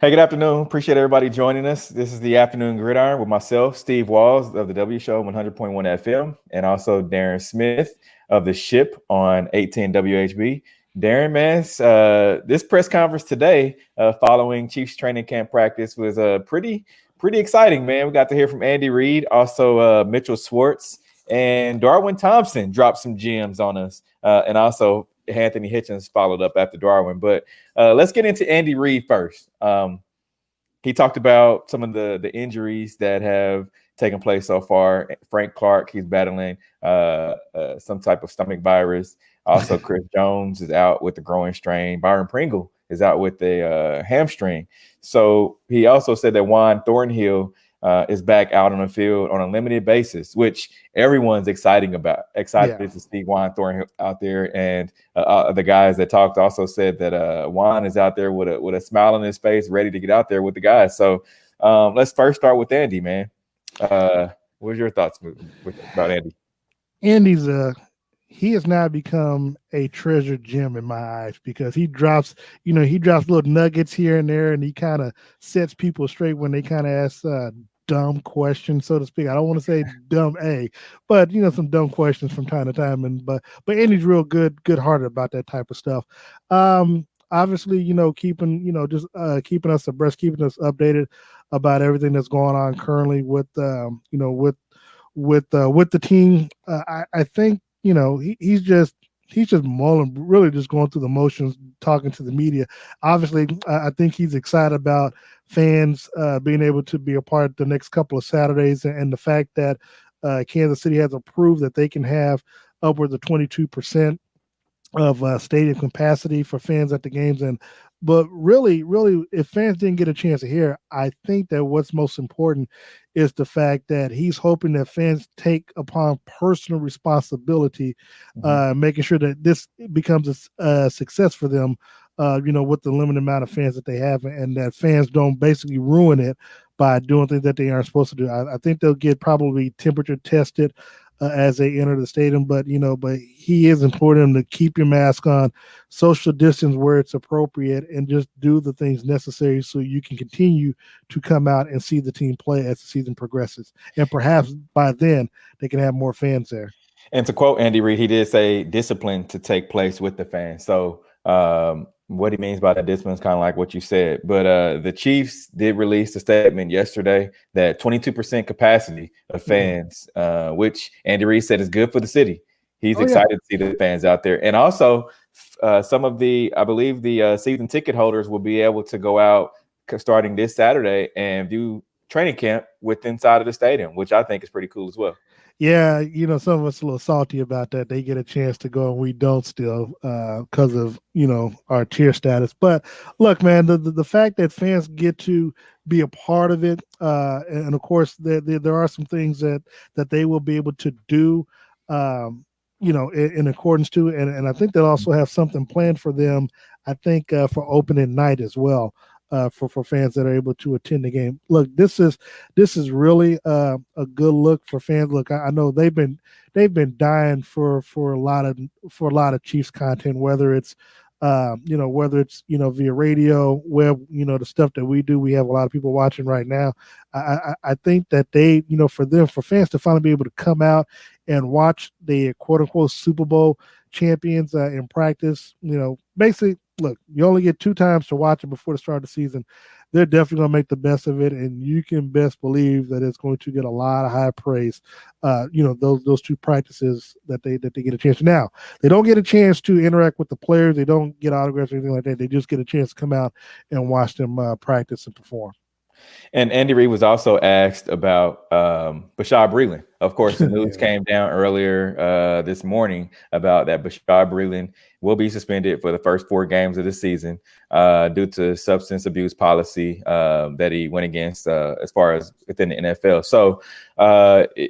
Hey, good afternoon. Appreciate everybody joining us. This is the Afternoon Gridiron with myself, Steve Walls of the W Show 100.1 FM, and also Darren Smith of the Ship on 18 WHB. Darren, man, this press conference today following Chiefs training camp practice was pretty exciting, man. We got to hear from Andy Reid, also Mitchell Schwartz, and Darwin Thompson dropped some gems on us, and also Anthony Hitchens followed up after Darwin. But let's get into Andy Reid first. He talked about some of the injuries that have taken place so far. Frank Clark, he's battling some type of stomach virus. Also, Chris Jones is out with the groin strain. Byron Pringle is out with a hamstring. So he also said that Juan Thornhill is back out on the field on a limited basis, which everyone's excited to see Juan Thornhill out there. And the guys that talked also said that Juan is out there with a smile on his face, ready to get out there with the guys. So let's first start with Andy, man. What's your thoughts about Andy? Andy's he has now become a treasure gem in my eyes because he drops little nuggets here and there, and he kind of sets people straight when they kind of ask dumb questions, so to speak. I don't want to say dumb but some dumb questions from time to time. And but Andy's real good-hearted about that type of stuff. Obviously, keeping keeping us abreast, keeping us updated about everything that's going on currently with the team. I think he's just mulling, really just going through the motions, talking to the media. Obviously, I think he's excited about fans being able to be a part of the next couple of Saturdays, and the fact that Kansas City has approved that they can have upwards of 22% of stadium capacity for fans at the games. But really, if fans didn't get a chance to hear, I think that what's most important is the fact that he's hoping that fans take upon personal responsibility, making sure that this becomes a success for them, with the limited amount of fans that they have, and that fans don't basically ruin it by doing things that they aren't supposed to do. I think they'll get probably temperature tested as they enter the stadium, but he is imploring them to keep your mask on, social distance where it's appropriate, and just do the things necessary so you can continue to come out and see the team play as the season progresses. And perhaps by then they can have more fans there. And to quote Andy Reid, he did say discipline to take place with the fans. So what he means by that discipline is kind of like what you said. But the Chiefs did release a statement yesterday that 22% capacity of fans, which Andy Reid said is good for the city. He's excited to see the fans out there. And also some of I believe the season ticket holders will be able to go out starting this Saturday and do training camp inside of the stadium, which I think is pretty cool as well. Yeah, some of us are a little salty about that. They get a chance to go and we don't still because of, our tier status. But look, man, the fact that fans get to be a part of it, and of course there are some things that they will be able to do, in accordance to, and I think they'll also have something planned for them, I think, for opening night as well. For fans that are able to attend the game. Look, this is really a good look for fans. Look, I know they've been dying for a lot of Chiefs content, whether it's via radio, web, the stuff that we do. We have a lot of people watching right now. I think that they, for fans to finally be able to come out and watch the quote unquote Super Bowl champions in practice, basically, look, you only get 2 times to watch it before the start of the season. They're definitely going to make the best of it, and you can best believe that it's going to get a lot of high praise. Those 2 practices that they get a chance to. Now, they don't get a chance to interact with the players. They don't get autographs or anything like that. They just get a chance to come out and watch them practice and perform. And Andy Reid was also asked about Bashaud Breeland. Of course, the news came down earlier this morning about that Bashaud Breeland will be suspended for the first 4 games of the season due to substance abuse policy that he went against as far as within the NFL. So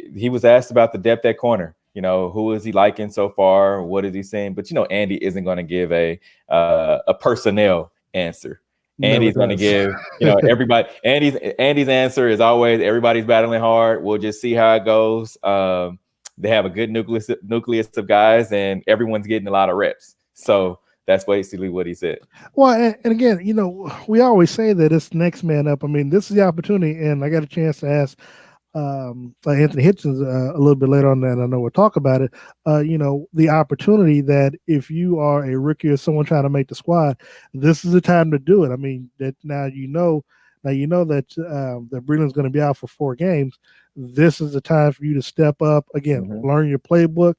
he was asked about the depth at corner. Who is he liking so far? What is he saying? But, Andy isn't going to give a personnel answer. Andy's going to give, everybody. Andy's answer is always everybody's battling hard. We'll just see how it goes. They have a good nucleus of guys, and everyone's getting a lot of reps. So that's basically what he said. Well, and again, we always say that it's next man up. I mean, this is the opportunity, and I got a chance to ask Anthony Hitchens a little bit later on that. I know we'll talk about it. The opportunity that if you are a rookie or someone trying to make the squad, this is the time to do it. I mean, that now you know that that Breland's going to be out for 4 games. This is the time for you to step up again, learn your playbook,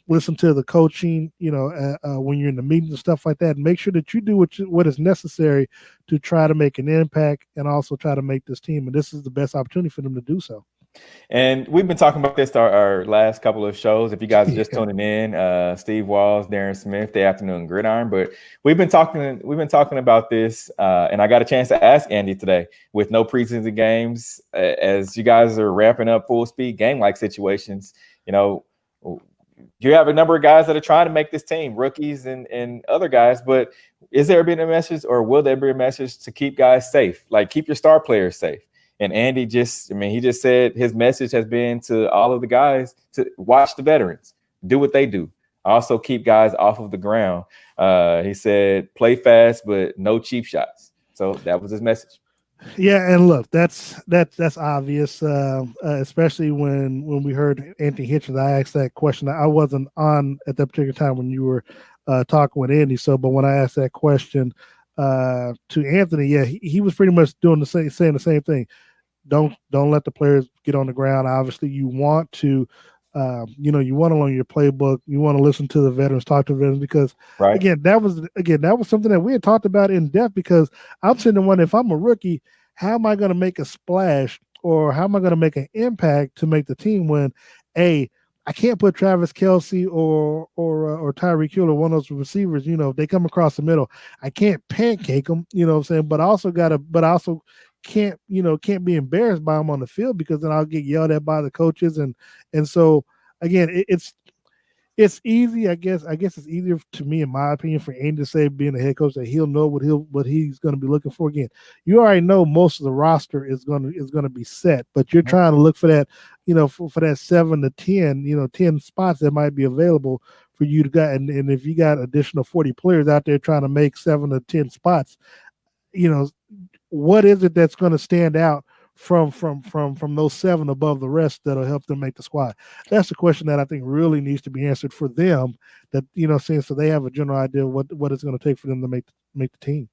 listen to the coaching, when you're in the meetings and stuff like that, and make sure that you do what is necessary to try to make an impact and also try to make this team. And this is the best opportunity for them to do so. And we've been talking about this our last couple of shows. If you guys are just tuning in, Steve Walls, Darren Smith, the Afternoon Gridiron. But we've been talking about this, and I got a chance to ask Andy today with no preseason games, as you guys are ramping up full speed game-like situations. You have a number of guys that are trying to make this team, rookies and other guys, but is there been a message, or will there be a message to keep guys safe? Like, keep your star players safe. And Andy he just said his message has been to all of the guys to watch the veterans, do what they do. Also keep guys off of the ground. He said, play fast, but no cheap shots. So that was his message. Yeah, and look, that's obvious, especially when we heard Anthony Hitchens. I asked that question. I wasn't on at that particular time when you were talking with Andy. But when I asked that question to Anthony, yeah, he was pretty much saying the same thing. Don't let the players get on the ground. Obviously, you want to, you want to learn your playbook. You want to listen to the veterans, talk to the veterans, because again, that was something that we had talked about in depth. Because I'm sitting there wondering, if I'm a rookie, how am I going to make a splash, or how am I going to make an impact to make the team win? I can't put Travis Kelce or Tyreek Hill or one of those receivers. If they come across the middle, I can't pancake them. You know what I'm saying? But I also can't be embarrassed by them on the field, because then I'll get yelled at by the coaches. And so again, it's easy. I guess it's easier to me, in my opinion, for Andy to say, being a head coach, that he'll know what he's going to be looking for. Again, you already know most of the roster is going to be set, but you're trying to look for that, for that 7 to 10, 10 spots that might be available for you to get. And if you got additional 40 players out there trying to make 7 to 10 spots, what is it that's going to stand out from those 7 above the rest that'll help them make the squad? That's the question that I think really needs to be answered for them, that so they have a general idea what it's going to take for them to make the team.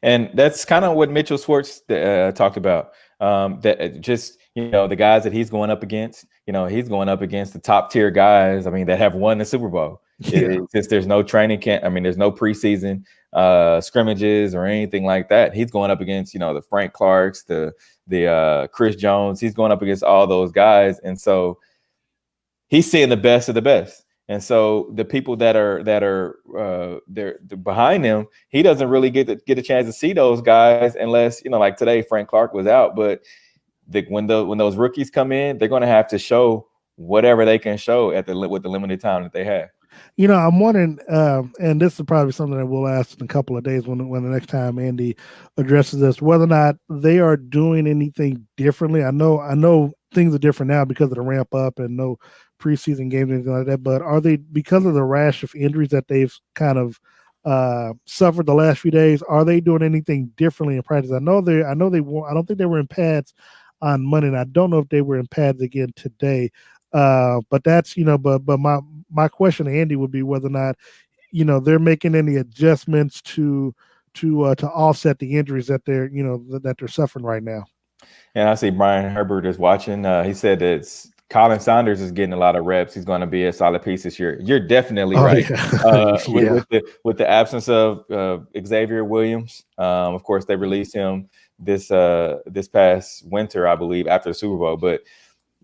And that's kind of what Mitchell Schwartz talked about. That just the guys that he's going up against. He's going up against the top tier guys. I mean, that have won the Super Bowl. Yeah. Since there's no training camp, there's no preseason scrimmages or anything like that. He's going up against the Frank Clarks, the Chris Jones. He's going up against all those guys, and so he's seeing the best of the best. And so the people that are they're behind him, he doesn't really get a chance to see those guys unless like today Frank Clark was out. But when those rookies come in, they're going to have to show whatever they can show with the limited time that they have. I'm wondering, and this is probably something that we'll ask in a couple of days when the next time Andy addresses this, whether or not they are doing anything differently. I know things are different now because of the ramp up and no preseason games and anything like that. But are they, because of the rash of injuries that they've kind of suffered the last few days, are they doing anything differently in practice? I know they won't. I don't think they were in pads on Monday, and I don't know if they were in pads again today. But that's but my question to Andy would be whether or not they're making any adjustments to offset the injuries that they're suffering right now. And I see Brian Herbert is watching. He said that Colin Saunders is getting a lot of reps. He's going to be a solid piece this year. You're definitely right. Yeah. With the absence of Xavier Williams, of course they released him this past winter, I believe, after the Super Bowl. But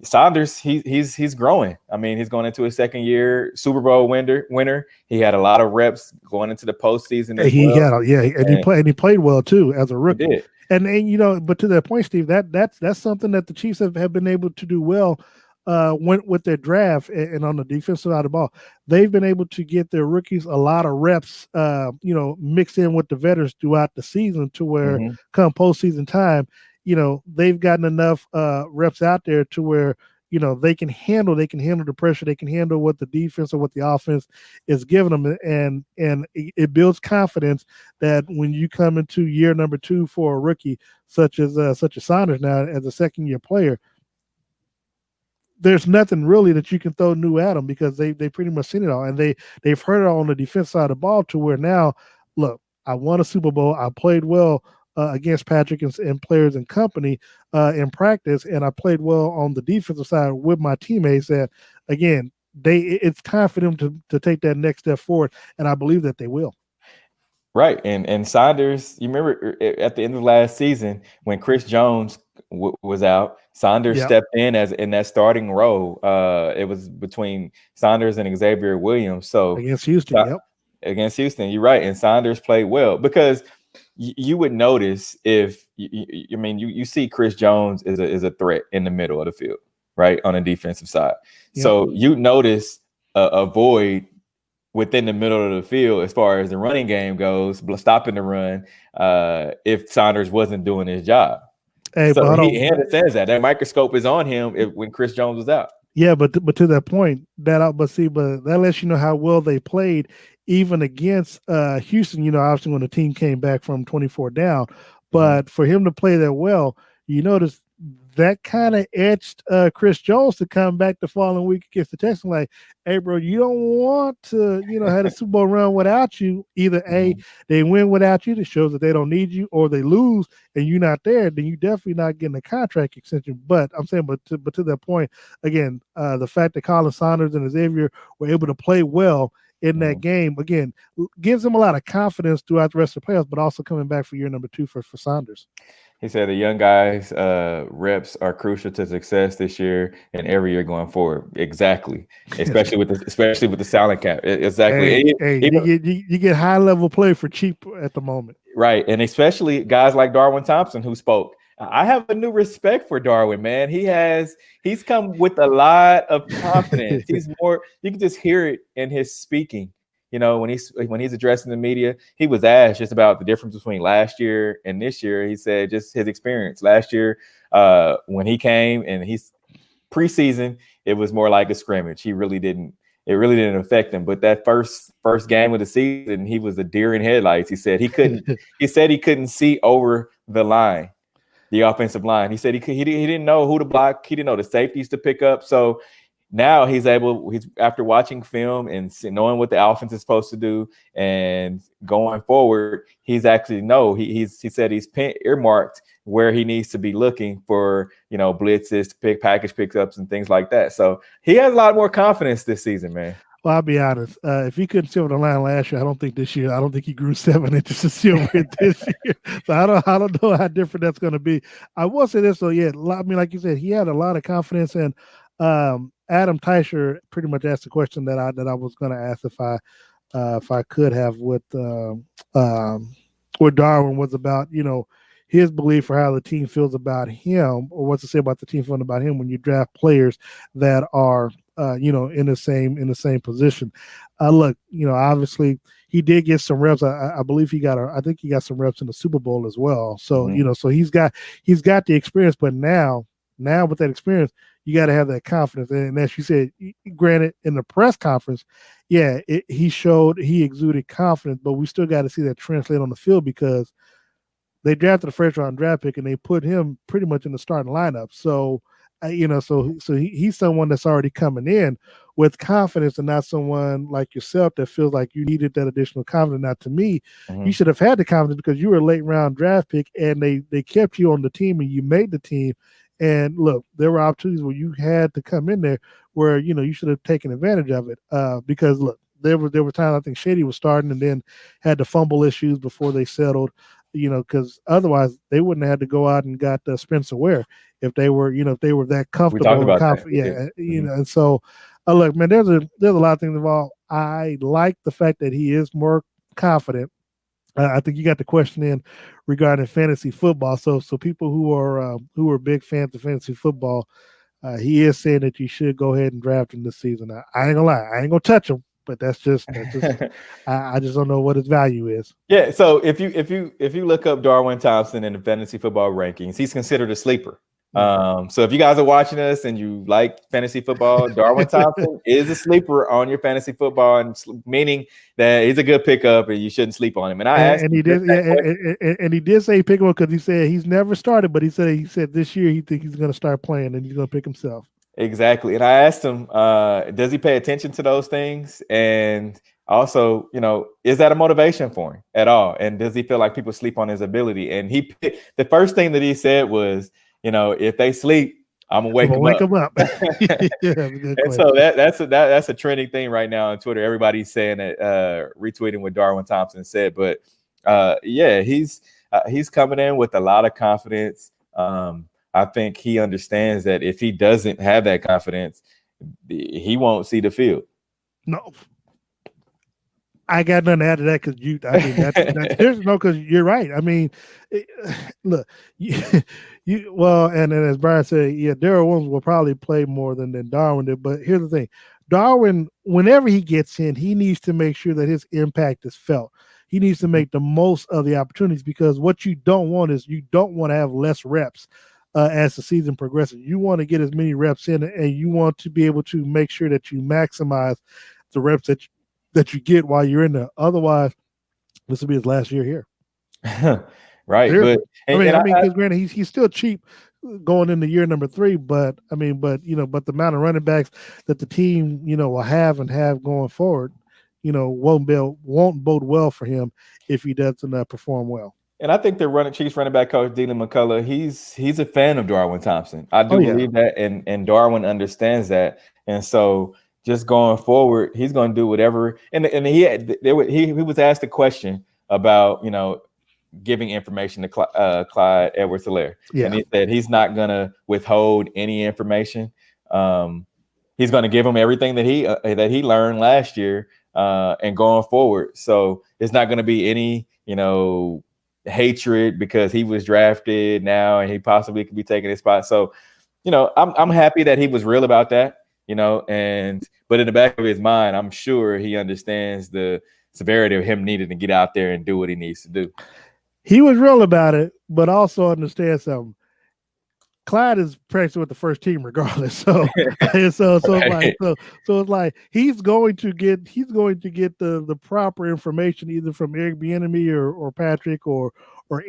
Saunders, he's growing. He's going into his second year, Super Bowl winner. He had a lot of reps going into the postseason. He played well too as a rookie. He did. And but to that point, Steve, that's something that the Chiefs have been able to do well with their draft and on the defensive side of the ball. They've been able to get their rookies a lot of reps, mixed in with the veterans throughout the season, to where come postseason time, they've gotten enough reps out there to where they can handle the pressure, they can handle what the defense or what the offense is giving them, and it builds confidence that when you come into year number 2 for a rookie such as Saunders now as a second-year player, there's nothing really that you can throw new at them because they pretty much seen it all, and they've heard it all on the defense side of the ball to where now, look, I won a Super Bowl, I played well against Patrick and players and company in practice, and I played well on the defensive side with my teammates. That again, it's time for them to take that next step forward, and I believe that they will. Right, and Saunders, you remember at the end of last season when Chris Jones was out, Saunders stepped in that starting role. It was between Saunders and Xavier Williams. So against Houston, against Houston, you're right, and Saunders played well because you would notice if you see Chris Jones is a threat in the middle of the field, right, on the defensive side. Yep. So you notice a void within the middle of the field as far as the running game goes, stopping the run, if Saunders wasn't doing his job. Hey, so he understands that microscope is on him when Chris Jones was out. Yeah, but to that point, but that lets you know how well they played even against Houston. Obviously when the team came back from 24 down, but for him to play that well, you notice that kind of edged Chris Jones to come back the following week against the Texans. Like, hey, bro, you don't want to, have a Super Bowl run without you. Either A, they win without you, that shows that they don't need you, or they lose and you're not there, then you're definitely not getting a contract extension. But I'm saying, but to that point, again, the fact that Colin Saunders and Xavier were able to play well in that game, again, gives them a lot of confidence throughout the rest of the playoffs, but also coming back for year number 2 for Saunders. He said the young guys' reps are crucial to success this year and every year going forward. Exactly, especially with the salary cap. Exactly. You get high level play for cheap at the moment, right? And especially guys like Darwin Thompson who spoke. I have a new respect for Darwin, man. He's come with a lot of confidence. He's more. You can just hear it in his speaking. When he's addressing the media, he was asked just about the difference between last year and this year. He said just his experience last year when he came and he's preseason, it was more like a scrimmage. It really didn't affect him. But that first game of the season, he was a deer in headlights. He said he couldn't see over the line, the offensive line. He said he didn't know who to block. He didn't know the safeties to pick up. So now he's after watching film and knowing what the offense is supposed to do and going forward, he's actually he said he's earmarked where he needs to be looking for, blitzes, package pickups and things like that. So he has a lot more confidence this season, man. Well, I'll be honest. If he couldn't see over the line last year, I don't think he grew 7 inches to see over it this year. So I don't know how different that's going to be. I will say this though, yeah. I mean, like you said, he had a lot of confidence, and Adam Teicher pretty much asked the question that I was going to ask if I could have with Darwin, was about his belief for how the team feels about him, or what's to say about the team feeling about him when you draft players that are in the same position. Look, obviously he did get some reps. I believe I think he got some reps in the Super Bowl as well. So so he's got the experience, but now with that experience, you got to have that confidence. And as you said, granted, in the press conference, he exuded confidence, but we still got to see that translate on the field, because they drafted a first round draft pick and they put him pretty much in the starting lineup. So, he's someone that's already coming in with confidence, and not someone like yourself that feels like you needed that additional confidence. Now, to me, you should have had the confidence because you were a late round draft pick and they kept you on the team and you made the team. And look, there were opportunities where you had to come in there where, you should have taken advantage of it. Because look, there were times I think Shady was starting and then had the fumble issues before they settled, because otherwise they wouldn't have had to go out and got Spencer Ware if they were that comfortable and confident. Yeah. And so look, man, there's a lot of things involved. I like the fact that he is more confident. I think you got the question in regarding fantasy football. So people who are big fans of fantasy football, he is saying that you should go ahead and draft him this season. I ain't gonna lie, I ain't gonna touch him, but that's just I just don't know what his value is. Yeah. So if you look up Darwin Thompson in the fantasy football rankings, he's considered a sleeper. So if you guys are watching us and you like fantasy football, Darwin Thompson is a sleeper on your fantasy football, and meaning that he's a good pickup and you shouldn't sleep on him. And I asked and he did, and he did say pick him up because he said he's never started, but he said this year he thinks he's going to start playing and he's going to pick himself. Exactly. And I asked him, does he pay attention to those things? And also, is that a motivation for him at all? And does he feel like people sleep on his ability? And the first thing that he said was, if they sleep, I'm gonna wake them up. And so that's a trending thing right now on Twitter. Everybody's saying it, retweeting what Darwin Thompson said. But he's coming in with a lot of confidence. I think he understands that if he doesn't have that confidence, he won't see the field. No, I got nothing to add to that because you're right. I mean, look, and as Brian said, Darren Williams will probably play more than Darwin did. But here's the thing: Darwin, whenever he gets in, he needs to make sure that his impact is felt. He needs to make the most of the opportunities, because what you don't want is to have less reps. As the season progresses, you want to get as many reps in, and you want to be able to make sure that you maximize the reps that you get while you're in there. Otherwise, this will be his last year here. Right. Seriously. But because granted, he's still cheap going into year number 3, but the amount of running backs that the team, will have going forward, won't bode well for him if he doesn't perform well. And I think the Chiefs running back coach, Dean McCullough, he's a fan of Darwin Thompson. I do believe that, and Darwin understands that. And so just going forward, he's going to do whatever. And he was asked a question about, giving information to Clyde Edwards-Helaire. Yeah. And he said he's not going to withhold any information. He's going to give him everything that he learned last year and going forward. So it's not going to be any, hatred because he was drafted now and he possibly could be taking his spot. So, I'm happy that he was real about that, but in the back of his mind, I'm sure he understands the severity of him needing to get out there and do what he needs to do. He was real about it, but also understand something. Clyde is practicing with the first team regardless. So it's like he's going to get the proper information either from Eric Bieniemy or Patrick or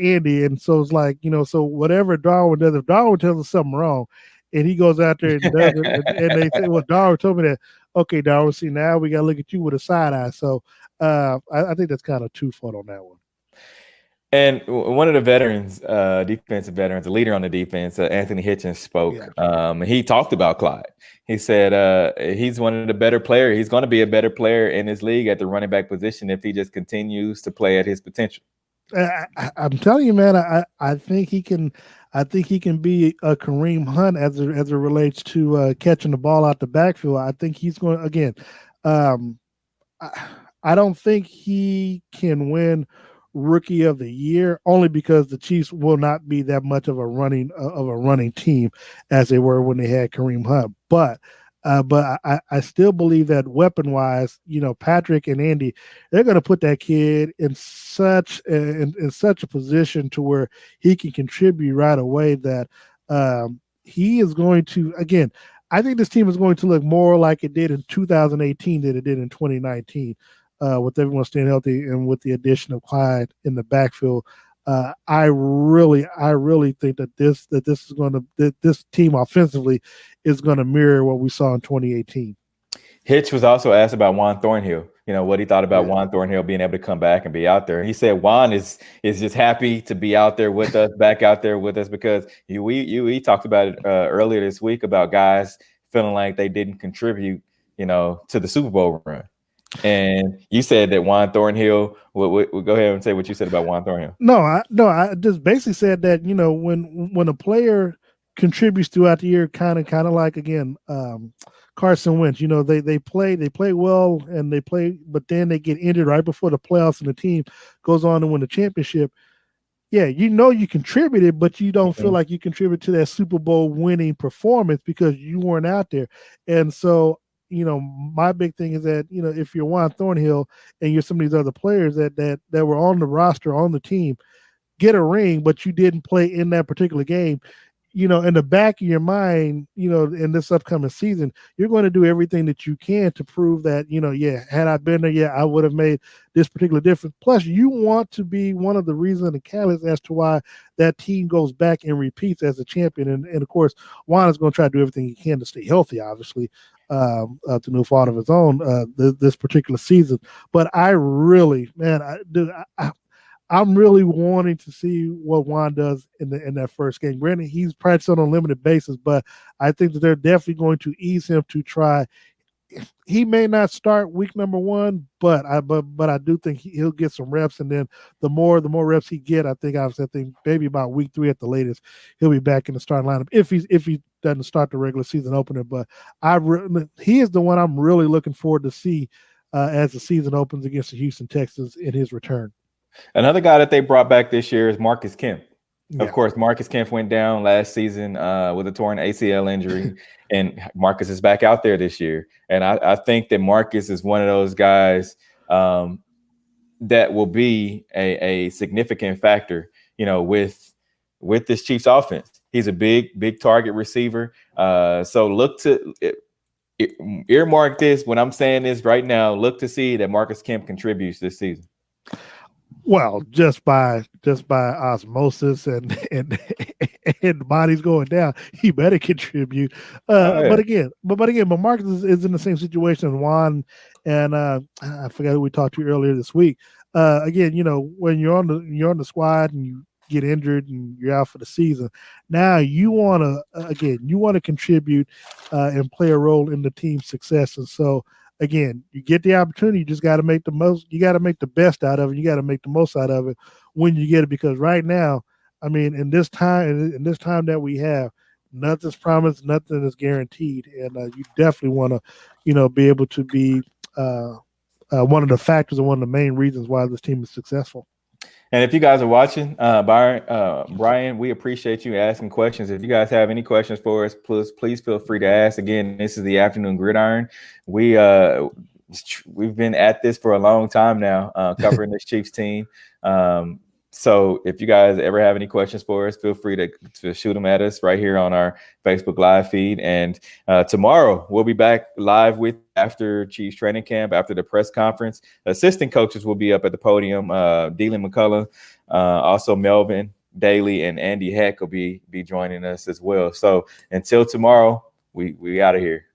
Andy. And so it's like, so whatever Darwin does, if Darwin tells us something wrong and he goes out there and does it, and they say, well, Darwin told me that, okay, Darwin, see, now we got to look at you with a side eye. So I think that's kind of twofold on that one. And one of the veterans, defensive veterans, a leader on the defense, Anthony Hitchens spoke. Yeah. He talked about Clyde. He said he's one of the better players. He's going to be a better player in this league at the running back position if he just continues to play at his potential. I'm telling you, man, I think he can. I think he can be a Kareem Hunt as it relates to catching the ball out the backfield. I think he's going again. I don't think he can win Rookie of the Year only because the Chiefs will not be that much of a running team as they were when they had Kareem Hunt. But I still believe that weapon wise, Patrick and Andy, they're going to put that kid in such a position to where he can contribute right away that he is going to, again, I think this team is going to look more like it did in 2018 than it did in 2019. With everyone staying healthy and with the addition of Clyde in the backfield, I really think that this team offensively is going to mirror what we saw in 2018. Hitch was also asked about Juan Thornhill. What he thought about Juan Thornhill being able to come back and be out there. He said Juan is just happy to be out there with us, back out there with us, because we talked about it earlier this week about guys feeling like they didn't contribute, to the Super Bowl run. And you said that Juan Thornhill. We'll go ahead and say what you said about Juan Thornhill. No, I just basically said that when a player contributes throughout the year, kind of like again Carson Wentz. They play well and they play, but then they get injured right before the playoffs and the team goes on to win the championship. Yeah, you contributed, but you don't feel like you contribute to that Super Bowl winning performance because you weren't out there, and so. My big thing is that, if you're Juan Thornhill and you're some of these other players that were on the roster, on the team, get a ring, but you didn't play in that particular game, in the back of your mind, in this upcoming season, you're going to do everything that you can to prove that, had I been there, I would have made this particular difference. Plus, you want to be one of the reasons and catalysts as to why that team goes back and repeats as a champion. And of course, Juan is going to try to do everything he can to stay healthy, obviously, to no fault of his own this particular season. But I really, man, I'm really wanting to see what Juan does in that first game. Granted, he's practicing on a limited basis, but I think that they're definitely going to ease him to try. He may not start week number 1, but I do think he'll get some reps, and then the more reps he get, I think maybe about week 3 at the latest, he'll be back in the starting lineup if he doesn't start the regular season opener. But he is the one I'm really looking forward to see as the season opens against the Houston Texans in his return. Another guy that they brought back this year is Marcus Kemp. Yeah. Of course, Marcus Kemp went down last season with a torn ACL injury, and Marcus is back out there this year. And I think that Marcus is one of those guys that will be a significant factor, with this Chiefs offense. He's a big target receiver. So look to earmark this when I'm saying this right now. Look to see that Marcus Kemp contributes this season. Well, just by osmosis and the body's going down, he better contribute. But Marcus is in the same situation as Juan, and I forgot who we talked to earlier this week. Again, when you're on the squad and you get injured and you're out for the season, now you want to contribute and play a role in the team's success. And so, again, you get the opportunity, you just got to make the most. You got to make the best out of it. You got to make the most out of it when you get it, because right now, I mean, in this time that we have, nothing's promised, nothing is guaranteed, and you definitely want to, be able to be one of the factors and one of the main reasons why this team is successful. And if you guys are watching, Brian, we appreciate you asking questions. If you guys have any questions for us, please feel free to ask. Again, this is the Afternoon Gridiron. We've been at this for a long time now, covering this Chiefs team. So if you guys ever have any questions for us, feel free to shoot them at us right here on our Facebook Live feed. And tomorrow we'll be back live after Chiefs training camp, after the press conference. Assistant coaches will be up at the podium. Dealin McCullough, also Melvin Daly and Andy Heck will be joining us as well. So until tomorrow, we out of here.